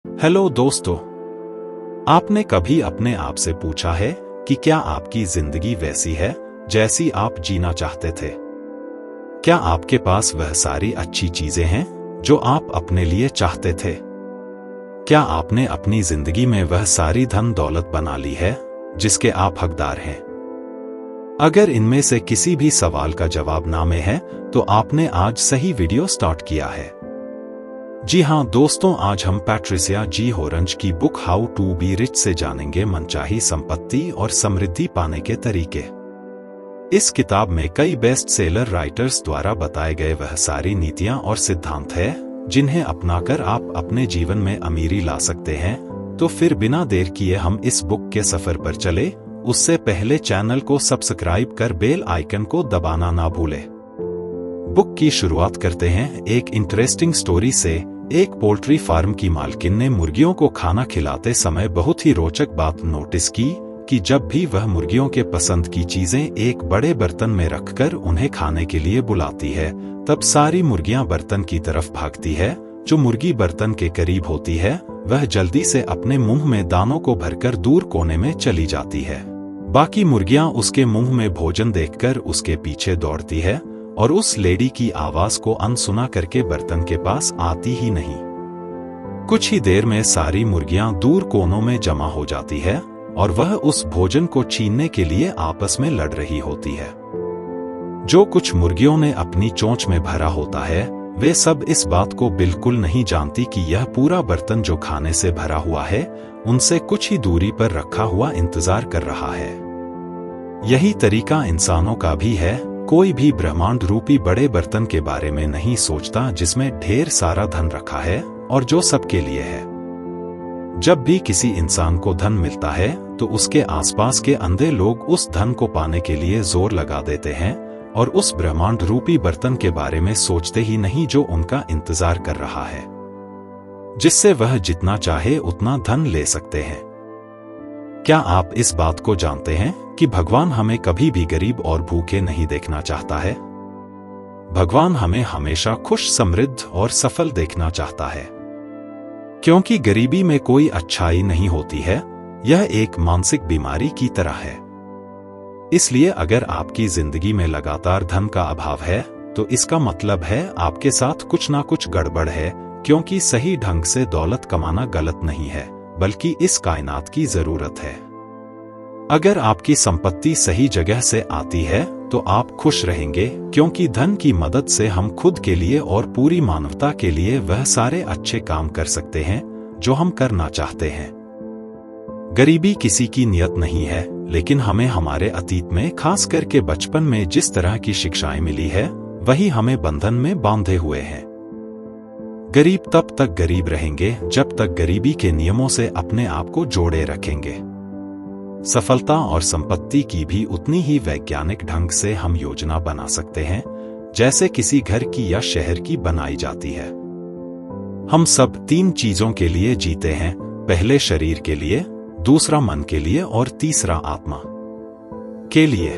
Hello दोस्तों, आपने कभी अपने आप से पूछा है कि क्या आपकी जिंदगी वैसी है जैसी आप जीना चाहते थे? क्या आपके पास वह सारी अच्छी चीजें हैं जो आप अपने लिए चाहते थे? क्या आपने अपनी जिंदगी में वह सारी धन दौलत बना ली है जिसके आप हकदार हैं? अगर इनमें से किसी भी सवाल का जवाब ना में है तो आपने आज सही वीडियो स्टार्ट किया है। जी हां दोस्तों, आज हम पैट्रिसिया जी होरंज की book how to be rich से जानेंगे मनचाही संपत्ति और समृद्धि पाने के तरीके। इस किताब में कई बेस्ट सेलर राइटर्स द्वारा बताए गए वह सारी नीतियां और सिद्धांत हैं जिन्हें अपनाकर आप अपने जीवन में अमीरी ला सकते हैं। तो फिर बिना देर किए हम इस बुक के सफर पर चले। उससे पहले चैनल को सब्सक्राइब कर बेल आइकन को दबाना ना भूलें। बुक की शुरुआत करते हैं एक इंटरेस्टिंग स्टोरी से। एक पोल्ट्री फार्म की मालकिन ने मुर्गियों को खाना खिलाते समय बहुत ही रोचक बात नोटिस की कि जब भी वह मुर्गियों के पसंद की चीजें एक बड़े बर्तन में रखकर उन्हें खाने के लिए बुलाती है, तब सारी मुर्गियां बर्तन की तरफ भागती है। जो मुर्गी बर्तन के करीब होती है वह जल्दी से अपने मुंह में दानों को भरकर दूर कोने में चली जाती है। बाकी मुर्गियां उसके मुंह में भोजन देखकर उसके पीछे दौड़ती है और उस लेडी की आवाज को अनसुना करके बर्तन के पास आती ही नहीं। कुछ ही देर में सारी मुर्गियां दूर कोनों में जमा हो जाती है और वह उस भोजन को छीनने के लिए आपस में लड़ रही होती है। जो कुछ मुर्गियों ने अपनी चोंच में भरा होता है वे सब इस बात को बिल्कुल नहीं जानती कि यह पूरा बर्तन जो खाने से भरा हुआ है उनसे कुछ ही दूरी पर रखा हुआ इंतजार कर रहा है। यही तरीका इंसानों का भी है। कोई भी ब्रह्मांड रूपी बड़े बर्तन के बारे में नहीं सोचता जिसमें ढेर सारा धन रखा है और जो सबके लिए है। जब भी किसी इंसान को धन मिलता है तो उसके आसपास के अंधे लोग उस धन को पाने के लिए जोर लगा देते हैं और उस ब्रह्मांड रूपी बर्तन के बारे में सोचते ही नहीं जो उनका इंतजार कर रहा है, जिससे वह जितना चाहे उतना धन ले सकते हैं। क्या आप इस बात को जानते हैं कि भगवान हमें कभी भी गरीब और भूखे नहीं देखना चाहता है? भगवान हमें हमेशा खुश, समृद्ध और सफल देखना चाहता है, क्योंकि गरीबी में कोई अच्छाई नहीं होती है। यह एक मानसिक बीमारी की तरह है। इसलिए अगर आपकी जिंदगी में लगातार धन का अभाव है तो इसका मतलब है आपके साथ कुछ ना कुछ गड़बड़ है, क्योंकि सही ढंग से दौलत कमाना गलत नहीं है बल्कि इस कायनात की जरूरत है। अगर आपकी संपत्ति सही जगह से आती है तो आप खुश रहेंगे, क्योंकि धन की मदद से हम खुद के लिए और पूरी मानवता के लिए वह सारे अच्छे काम कर सकते हैं जो हम करना चाहते हैं। गरीबी किसी की नियत नहीं है, लेकिन हमें हमारे अतीत में, खास करके बचपन में जिस तरह की शिक्षाएं मिली है वही हमें बंधन में बांधे हुए हैं। गरीब तब तक गरीब रहेंगे जब तक गरीबी के नियमों से अपने आप को जोड़े रखेंगे। सफलता और संपत्ति की भी उतनी ही वैज्ञानिक ढंग से हम योजना बना सकते हैं जैसे किसी घर की या शहर की बनाई जाती है। हम सब तीन चीजों के लिए जीते हैं, पहले शरीर के लिए, दूसरा मन के लिए और तीसरा आत्मा के लिए।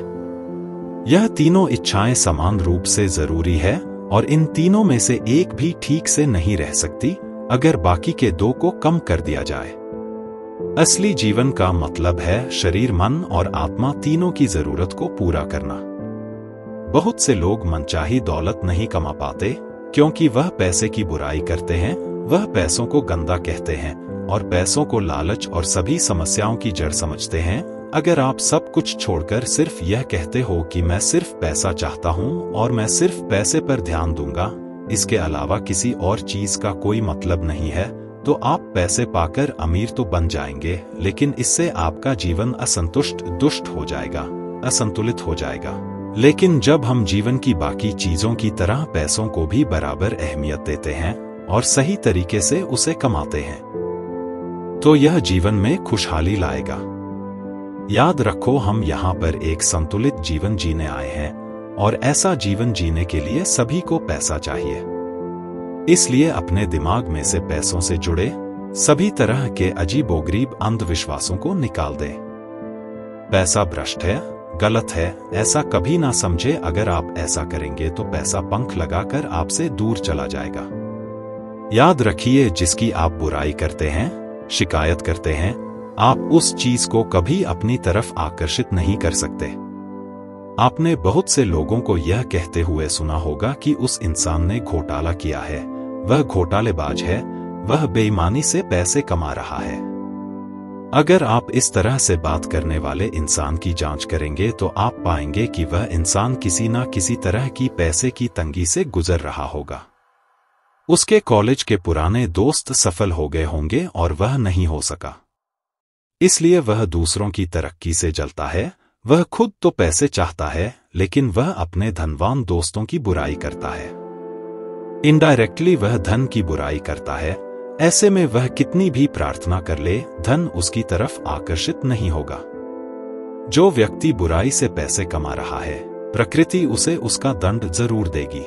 यह तीनों इच्छाएं समान रूप से जरूरी है और इन तीनों में से एक भी ठीक से नहीं रह सकती अगर बाकी के दो को कम कर दिया जाए। असली जीवन का मतलब है शरीर, मन और आत्मा तीनों की जरूरत को पूरा करना। बहुत से लोग मनचाही दौलत नहीं कमा पाते क्योंकि वह पैसे की बुराई करते हैं, वह पैसों को गंदा कहते हैं और पैसों को लालच और सभी समस्याओं की जड़ समझते हैं। अगर आप सब कुछ छोड़कर सिर्फ यह कहते हो कि मैं सिर्फ पैसा चाहता हूं और मैं सिर्फ पैसे पर ध्यान दूंगा, इसके अलावा किसी और चीज का कोई मतलब नहीं है, तो आप पैसे पाकर अमीर तो बन जाएंगे, लेकिन इससे आपका जीवन असंतुष्ट, दुष्ट हो जाएगा, असंतुलित हो जाएगा। लेकिन जब हम जीवन की बाकी चीजों की तरह पैसों को भी बराबर अहमियत देते हैं और सही तरीके से उसे कमाते हैं, तो यह जीवन में खुशहाली लाएगा। याद रखो, हम यहाँ पर एक संतुलित जीवन जीने आए हैं और ऐसा जीवन जीने के लिए सभी को पैसा चाहिए। इसलिए अपने दिमाग में से पैसों से जुड़े सभी तरह के अजीबोगरीब अंधविश्वासों को निकाल दें। पैसा भ्रष्ट है, गलत है, ऐसा कभी ना समझे। अगर आप ऐसा करेंगे तो पैसा पंख लगाकर आपसे दूर चला जाएगा। याद रखिए, जिसकी आप बुराई करते हैं, शिकायत करते हैं, आप उस चीज को कभी अपनी तरफ आकर्षित नहीं कर सकते। आपने बहुत से लोगों को यह कहते हुए सुना होगा कि उस इंसान ने घोटाला किया है, वह घोटालेबाज है, वह बेईमानी से पैसे कमा रहा है। अगर आप इस तरह से बात करने वाले इंसान की जांच करेंगे तो आप पाएंगे कि वह इंसान किसी न किसी तरह की पैसे की तंगी से गुजर रहा होगा। उसके कॉलेज के पुराने दोस्त सफल हो गए होंगे और वह नहीं हो सका, इसलिए वह दूसरों की तरक्की से जलता है। वह खुद तो पैसे चाहता है, लेकिन वह अपने धनवान दोस्तों की बुराई करता है। इनडायरेक्टली वह धन की बुराई करता है। ऐसे में वह कितनी भी प्रार्थना कर ले, धन उसकी तरफ आकर्षित नहीं होगा। जो व्यक्ति बुराई से पैसे कमा रहा है, प्रकृति उसे उसका दंड जरूर देगी।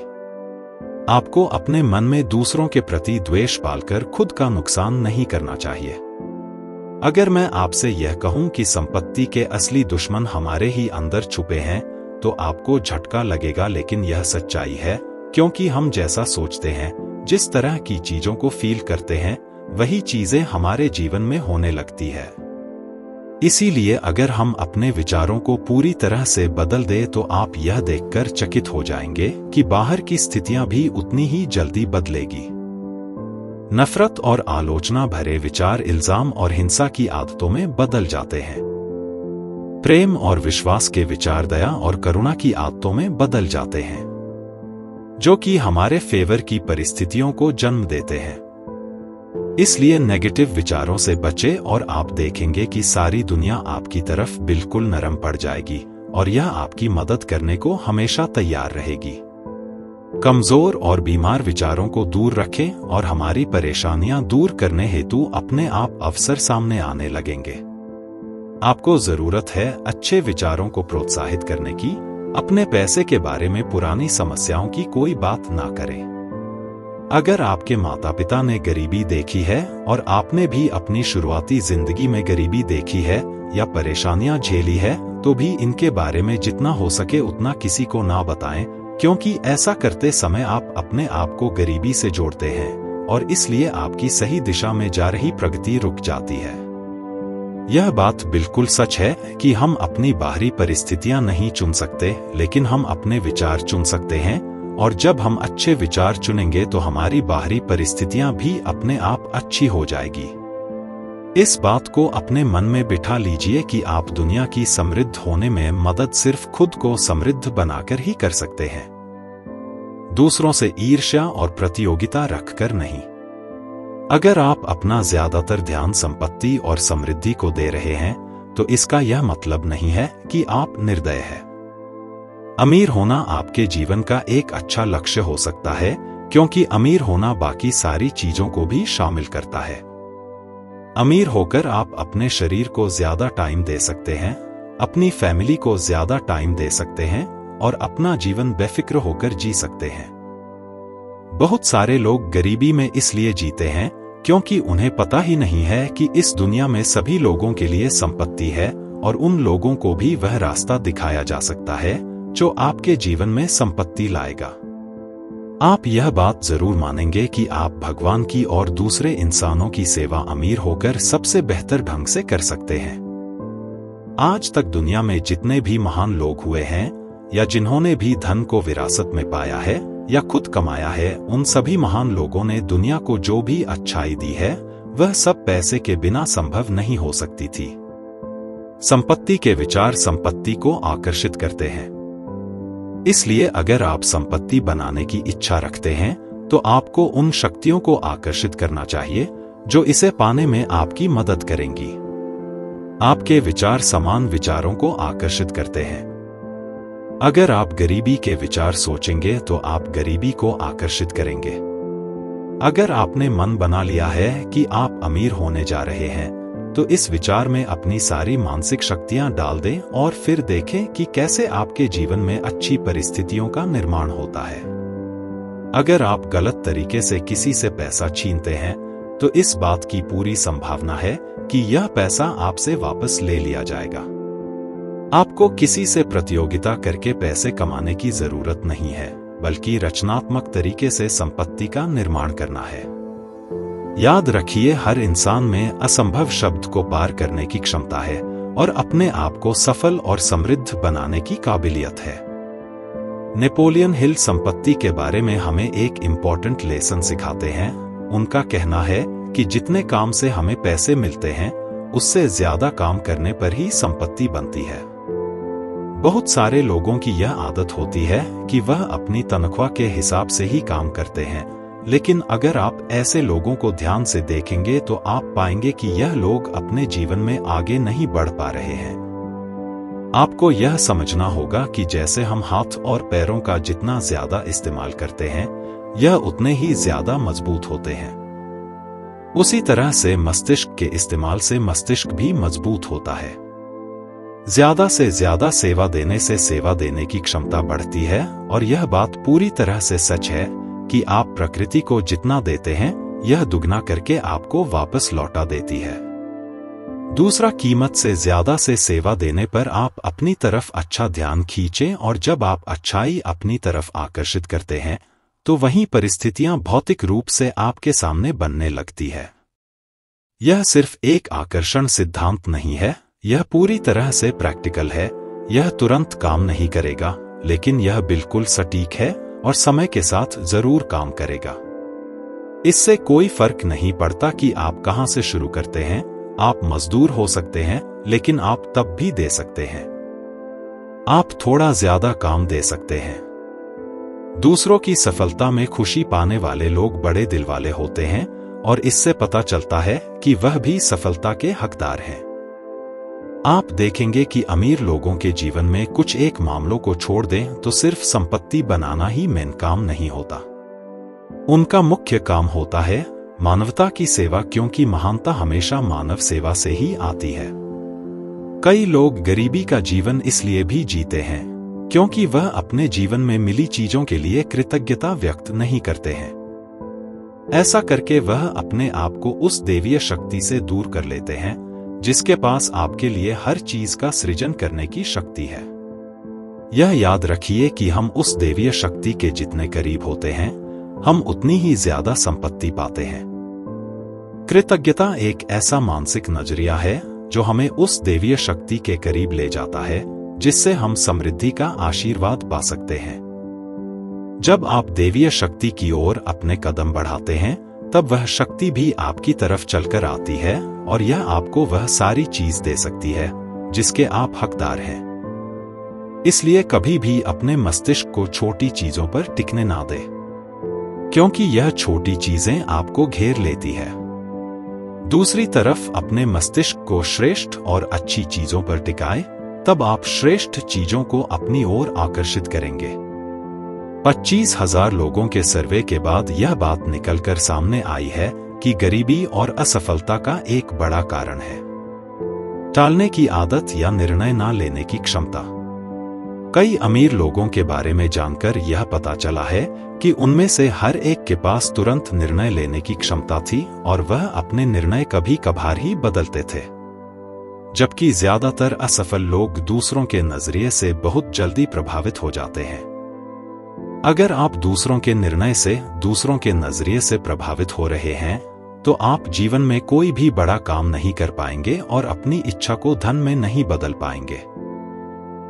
आपको अपने मन में दूसरों के प्रति द्वेष पालकर खुद का नुकसान नहीं करना चाहिए। अगर मैं आपसे यह कहूं कि संपत्ति के असली दुश्मन हमारे ही अंदर छुपे हैं, तो आपको झटका लगेगा, लेकिन यह सच्चाई है, क्योंकि हम जैसा सोचते हैं, जिस तरह की चीजों को फील करते हैं, वही चीजें हमारे जीवन में होने लगती है। इसीलिए अगर हम अपने विचारों को पूरी तरह से बदल दें तो आप यह देखकर चकित हो जाएंगे कि बाहर की स्थितियां भी उतनी ही जल्दी बदलेगी। नफरत और आलोचना भरे विचार इल्जाम और हिंसा की आदतों में बदल जाते हैं। प्रेम और विश्वास के विचार दया और करुणा की आदतों में बदल जाते हैं, जो कि हमारे फेवर की परिस्थितियों को जन्म देते हैं। इसलिए नेगेटिव विचारों से बचें और आप देखेंगे कि सारी दुनिया आपकी तरफ बिल्कुल नरम पड़ जाएगी और यह आपकी मदद करने को हमेशा तैयार रहेगी। कमजोर और बीमार विचारों को दूर रखें और हमारी परेशानियां दूर करने हेतु अपने आप अवसर सामने आने लगेंगे। आपको जरूरत है अच्छे विचारों को प्रोत्साहित करने की। अपने पैसे के बारे में पुरानी समस्याओं की कोई बात ना करें। अगर आपके माता पिता ने गरीबी देखी है और आपने भी अपनी शुरुआती जिंदगी में गरीबी देखी है या परेशानियां झेली है, तो भी इनके बारे में जितना हो सके उतना किसी को ना बताएं, क्योंकि ऐसा करते समय आप अपने आप को गरीबी से जोड़ते हैं और इसलिए आपकी सही दिशा में जा रही प्रगति रुक जाती है। यह बात बिल्कुल सच है कि हम अपनी बाहरी परिस्थितियां नहीं चुन सकते, लेकिन हम अपने विचार चुन सकते हैं, और जब हम अच्छे विचार चुनेंगे तो हमारी बाहरी परिस्थितियां भी अपने आप अच्छी हो जाएगी। इस बात को अपने मन में बिठा लीजिए कि आप दुनिया की समृद्ध होने में मदद सिर्फ खुद को समृद्ध बनाकर ही कर सकते हैं, दूसरों से ईर्ष्या और प्रतियोगिता रखकर नहीं। अगर आप अपना ज्यादातर ध्यान संपत्ति और समृद्धि को दे रहे हैं, तो इसका यह मतलब नहीं है कि आप निर्दय हैं। अमीर होना आपके जीवन का एक अच्छा लक्ष्य हो सकता है, क्योंकि अमीर होना बाकी सारी चीजों को भी शामिल करता है। अमीर होकर आप अपने शरीर को ज्यादा टाइम दे सकते हैं, अपनी फैमिली को ज्यादा टाइम दे सकते हैं और अपना जीवन बेफिक्र होकर जी सकते हैं। बहुत सारे लोग गरीबी में इसलिए जीते हैं क्योंकि उन्हें पता ही नहीं है कि इस दुनिया में सभी लोगों के लिए संपत्ति है और उन लोगों को भी वह रास्ता दिखाया जा सकता है जो आपके जीवन में संपत्ति लाएगा। आप यह बात जरूर मानेंगे कि आप भगवान की और दूसरे इंसानों की सेवा अमीर होकर सबसे बेहतर ढंग से कर सकते हैं। आज तक दुनिया में जितने भी महान लोग हुए हैं या जिन्होंने भी धन को विरासत में पाया है या खुद कमाया है, उन सभी महान लोगों ने दुनिया को जो भी अच्छाई दी है, वह सब पैसे के बिना संभव नहीं हो सकती थी। संपत्ति के विचार संपत्ति को आकर्षित करते हैं। इसलिए अगर आप संपत्ति बनाने की इच्छा रखते हैं, तो आपको उन शक्तियों को आकर्षित करना चाहिए जो इसे पाने में आपकी मदद करेंगी। आपके विचार समान विचारों को आकर्षित करते हैं। अगर आप गरीबी के विचार सोचेंगे तो आप गरीबी को आकर्षित करेंगे। अगर आपने मन बना लिया है कि आप अमीर होने जा रहे हैं, तो इस विचार में अपनी सारी मानसिक शक्तियां डाल दें और फिर देखें कि कैसे आपके जीवन में अच्छी परिस्थितियों का निर्माण होता है। अगर आप गलत तरीके से किसी से पैसा छीनते हैं, तो इस बात की पूरी संभावना है कि यह पैसा आपसे वापस ले लिया जाएगा। आपको किसी से प्रतियोगिता करके पैसे कमाने की जरूरत नहीं है, बल्कि रचनात्मक तरीके से संपत्ति का निर्माण करना है। याद रखिए, हर इंसान में असंभव शब्द को पार करने की क्षमता है और अपने आप को सफल और समृद्ध बनाने की काबिलियत है। नेपोलियन हिल संपत्ति के बारे में हमें एक इम्पॉर्टेंट लेसन सिखाते हैं। उनका कहना है कि जितने काम से हमें पैसे मिलते हैं, उससे ज्यादा काम करने पर ही संपत्ति बनती है। बहुत सारे लोगों की यह आदत होती है कि वह अपनी तनख्वाह के हिसाब से ही काम करते हैं, लेकिन अगर आप ऐसे लोगों को ध्यान से देखेंगे तो आप पाएंगे कि यह लोग अपने जीवन में आगे नहीं बढ़ पा रहे हैं। आपको यह समझना होगा कि जैसे हम हाथ और पैरों का जितना ज्यादा इस्तेमाल करते हैं, यह उतने ही ज्यादा मजबूत होते हैं। उसी तरह से मस्तिष्क के इस्तेमाल से मस्तिष्क भी मजबूत होता है। ज्यादा से ज्यादा सेवा देने से सेवा देने की क्षमता बढ़ती है, और यह बात पूरी तरह से सच है कि आप प्रकृति को जितना देते हैं, यह दुगना करके आपको वापस लौटा देती है। दूसरा, कीमत से ज्यादा से सेवा देने पर आप अपनी तरफ अच्छा ध्यान खींचें, और जब आप अच्छाई अपनी तरफ आकर्षित करते हैं तो वहीं परिस्थितियां भौतिक रूप से आपके सामने बनने लगती है। यह सिर्फ एक आकर्षण सिद्धांत नहीं है, यह पूरी तरह से प्रैक्टिकल है। यह तुरंत काम नहीं करेगा, लेकिन यह बिल्कुल सटीक है और समय के साथ जरूर काम करेगा। इससे कोई फर्क नहीं पड़ता कि आप कहां से शुरू करते हैं। आप मजदूर हो सकते हैं, लेकिन आप तब भी दे सकते हैं। आप थोड़ा ज्यादा काम दे सकते हैं। दूसरों की सफलता में खुशी पाने वाले लोग बड़े दिल वाले होते हैं, और इससे पता चलता है कि वह भी सफलता के हकदार हैं। आप देखेंगे कि अमीर लोगों के जीवन में कुछ एक मामलों को छोड़ दें तो सिर्फ संपत्ति बनाना ही मेन काम नहीं होता। उनका मुख्य काम होता है मानवता की सेवा, क्योंकि महानता हमेशा मानव सेवा से ही आती है। कई लोग गरीबी का जीवन इसलिए भी जीते हैं क्योंकि वह अपने जीवन में मिली चीजों के लिए कृतज्ञता व्यक्त नहीं करते हैं। ऐसा करके वह अपने आप को उस दैवीय शक्ति से दूर कर लेते हैं जिसके पास आपके लिए हर चीज का सृजन करने की शक्ति है। यह याद रखिए कि हम उस दैवीय शक्ति के जितने करीब होते हैं, हम उतनी ही ज्यादा संपत्ति पाते हैं। कृतज्ञता एक ऐसा मानसिक नजरिया है जो हमें उस दैवीय शक्ति के करीब ले जाता है, जिससे हम समृद्धि का आशीर्वाद पा सकते हैं। जब आप दैवीय शक्ति की ओर अपने कदम बढ़ाते हैं, तब वह शक्ति भी आपकी तरफ चलकर आती है, और यह आपको वह सारी चीज दे सकती है जिसके आप हकदार हैं। इसलिए कभी भी अपने मस्तिष्क को छोटी चीजों पर टिकने ना दें, क्योंकि यह छोटी चीजें आपको घेर लेती है। दूसरी तरफ अपने मस्तिष्क को श्रेष्ठ और अच्छी चीजों पर टिकाएं, तब आप श्रेष्ठ चीजों को अपनी ओर आकर्षित करेंगे। 25,000 लोगों के सर्वे के बाद यह बात निकलकर सामने आई है कि गरीबी और असफलता का एक बड़ा कारण है टालने की आदत या निर्णय न लेने की क्षमता। कई अमीर लोगों के बारे में जानकर यह पता चला है कि उनमें से हर एक के पास तुरंत निर्णय लेने की क्षमता थी, और वह अपने निर्णय कभी कभार ही बदलते थे। जबकि ज्यादातर असफल लोग दूसरों के नजरिए से बहुत जल्दी प्रभावित हो जाते हैं। अगर आप दूसरों के निर्णय से, दूसरों के नजरिए से प्रभावित हो रहे हैं, तो आप जीवन में कोई भी बड़ा काम नहीं कर पाएंगे और अपनी इच्छा को धन में नहीं बदल पाएंगे।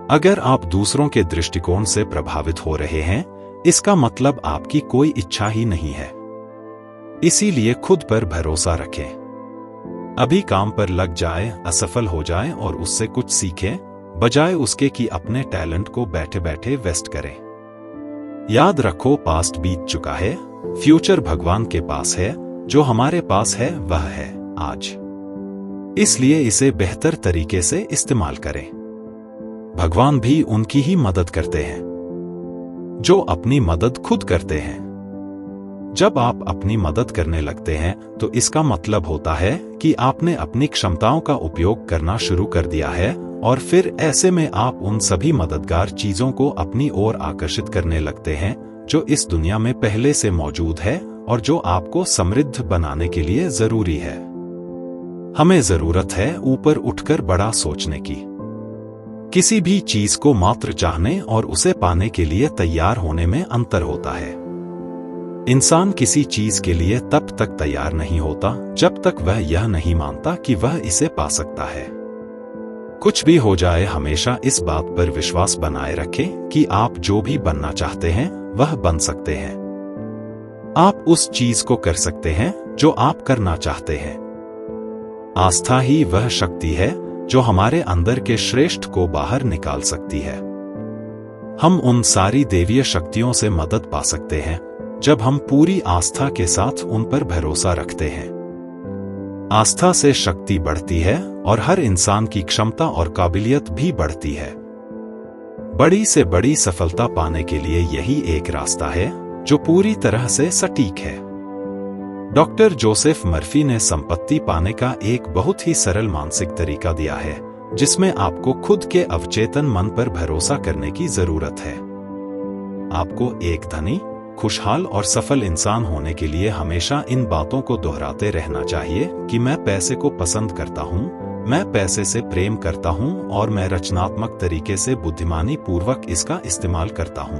अगर आप दूसरों के दृष्टिकोण से प्रभावित हो रहे हैं, इसका मतलब आपकी कोई इच्छा ही नहीं है। इसीलिए खुद पर भरोसा रखें। अभी काम पर लग जाए, असफल हो जाए और उससे कुछ सीखें, बजाय उसके कि अपने टैलेंट को बैठे बैठे वेस्ट करें। याद रखो, पास्ट बीत चुका है, फ्यूचर भगवान के पास है, जो हमारे पास है वह है आज। इसलिए इसे बेहतर तरीके से इस्तेमाल करें। भगवान भी उनकी ही मदद करते हैं जो अपनी मदद खुद करते हैं। जब आप अपनी मदद करने लगते हैं तो इसका मतलब होता है कि आपने अपनी क्षमताओं का उपयोग करना शुरू कर दिया है, और फिर ऐसे में आप उन सभी मददगार चीजों को अपनी ओर आकर्षित करने लगते हैं जो इस दुनिया में पहले से मौजूद है और जो आपको समृद्ध बनाने के लिए जरूरी है। हमें जरूरत है ऊपर उठकर बड़ा सोचने की। किसी भी चीज को मात्र चाहने और उसे पाने के लिए तैयार होने में अंतर होता है। इंसान किसी चीज के लिए तब तक तैयार नहीं होता जब तक वह यह नहीं मानता कि वह इसे पा सकता है। कुछ भी हो जाए, हमेशा इस बात पर विश्वास बनाए रखें कि आप जो भी बनना चाहते हैं वह बन सकते हैं। आप उस चीज को कर सकते हैं जो आप करना चाहते हैं। आस्था ही वह शक्ति है जो हमारे अंदर के श्रेष्ठ को बाहर निकाल सकती है। हम उन सारी देवीय शक्तियों से मदद पा सकते हैं जब हम पूरी आस्था के साथ उन पर भरोसा रखते हैं। आस्था से शक्ति बढ़ती है और हर इंसान की क्षमता और काबिलियत भी बढ़ती है। बड़ी से बड़ी सफलता पाने के लिए यही एक रास्ता है जो पूरी तरह से सटीक है। डॉक्टर जोसेफ मर्फी ने संपत्ति पाने का एक बहुत ही सरल मानसिक तरीका दिया है, जिसमें आपको खुद के अवचेतन मन पर भरोसा करने की जरूरत है। आपको एक धनी, खुशहाल और सफल इंसान होने के लिए हमेशा इन बातों को दोहराते रहना चाहिए कि मैं पैसे को पसंद करता हूं, मैं पैसे से प्रेम करता हूं और मैं रचनात्मक तरीके से बुद्धिमानी पूर्वक इसका इस्तेमाल करता हूं।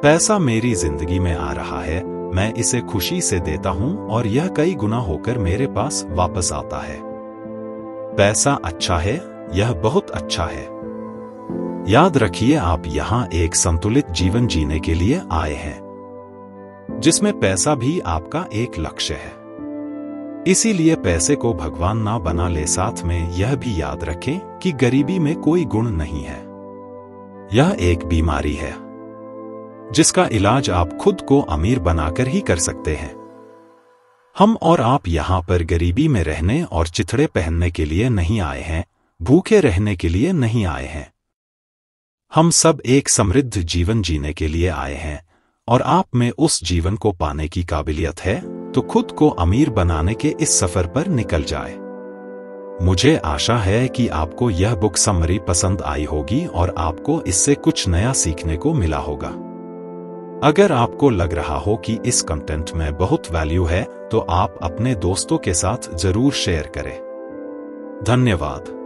पैसा मेरी जिंदगी में आ रहा है, मैं इसे खुशी से देता हूं और यह कई गुना होकर मेरे पास वापस आता है। पैसा अच्छा है, यह बहुत अच्छा है। याद रखिए, आप यहां एक संतुलित जीवन जीने के लिए आए हैं, जिसमें पैसा भी आपका एक लक्ष्य है। इसीलिए पैसे को भगवान ना बना ले। साथ में यह भी याद रखें कि गरीबी में कोई गुण नहीं है। यह एक बीमारी है जिसका इलाज आप खुद को अमीर बनाकर ही कर सकते हैं। हम और आप यहां पर गरीबी में रहने और चिथड़े पहनने के लिए नहीं आए हैं, भूखे रहने के लिए नहीं आए हैं। हम सब एक समृद्ध जीवन जीने के लिए आए हैं और आप में उस जीवन को पाने की काबिलियत है, तो खुद को अमीर बनाने के इस सफर पर निकल जाए। मुझे आशा है कि आपको यह बुक समरी पसंद आई होगी और आपको इससे कुछ नया सीखने को मिला होगा। अगर आपको लग रहा हो कि इस कंटेंट में बहुत वैल्यू है, तो आप अपने दोस्तों के साथ जरूर शेयर करें। धन्यवाद।